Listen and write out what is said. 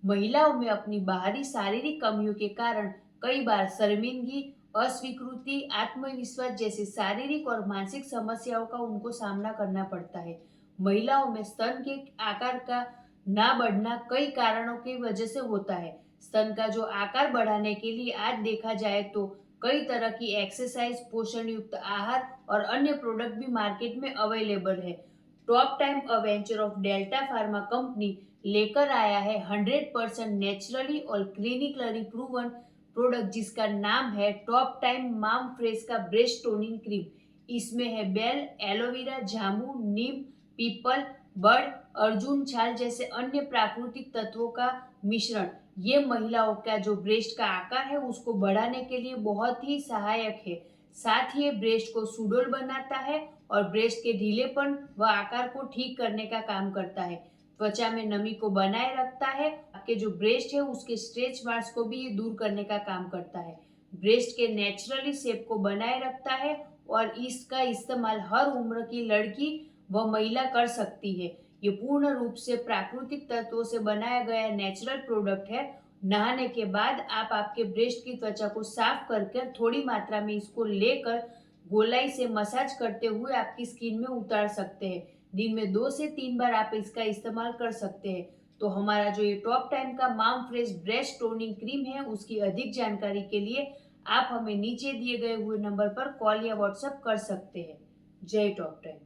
महिलाओं में अपनी बाहरी शारीरिक कमियों के कारण कई बार शर्मिंदगी, अस्वीकृति, आत्मविश्वास जैसी शारीरिक और मानसिक समस्याओं का उनको सामना करना पड़ता है। महिलाओं में स्तन के आकार का ना बढ़ना कई कारणों की वजह से होता है। स्तन का जो आकार बढ़ाने के लिए आज देखा जाए तो कई तरह की एक्सरसाइज, पोषण युक्त आहार और अन्य प्रोडक्ट भी मार्केट में अवेलेबल है। Top time अवेंचर of delta pharma company लेकर आया है 100% नेचुरली और क्लिनिकली प्रूवन प्रोडक्ट जिसका नाम है टॉप टाइम माम फ्रेश का ब्रेस्ट टोनिंग क्रीम। इसमें है बेल, एलोवेरा, जामू, नीम, पीपल, बड़, अर्जुन छाल जैसे अन्य प्राकृतिक तत्वों का मिश्रण। ये महिलाओं का जो ब्रेस्ट का आकार है उसको बढ़ाने के लिए बहुत ही सहायक है। साथ ही ये ब्रेस्ट को सुडौल बनाता है और ब्रेस्ट के ढीलेपन व आकार को ठीक करने का काम करता है। त्वचा में नमी को बनाए रखता है। आपके जो ब्रेस्ट है उसके स्ट्रेच मार्क्स को भी ये दूर करने का काम करता है। ब्रेस्ट के नेचुरली शेप को बनाए रखता है और इसका इस्तेमाल हर उम्र की लड़की व महिला कर सकती है। ये पूर्ण रूप से प्राकृतिक तत्वों से बनाया गया नेचुरल प्रोडक्ट है। नहाने के बाद आप आपके ब्रेस्ट की त्वचा को साफ करके थोड़ी मात्रा में इसको लेकर गोलाई से मसाज करते हुए आपकी स्किन में उतार सकते हैं। दिन में 2 से 3 बार आप इसका इस्तेमाल कर सकते हैं। तो हमारा जो ये टॉप टाइम का माम फ्रेश ब्रेस्ट टोनिंग क्रीम है उसकी अधिक जानकारी के लिए आप हमें नीचे दिए गए हुए नंबर पर कॉल या व्हाट्सएप कर सकते हैं। जय टॉप टाइम।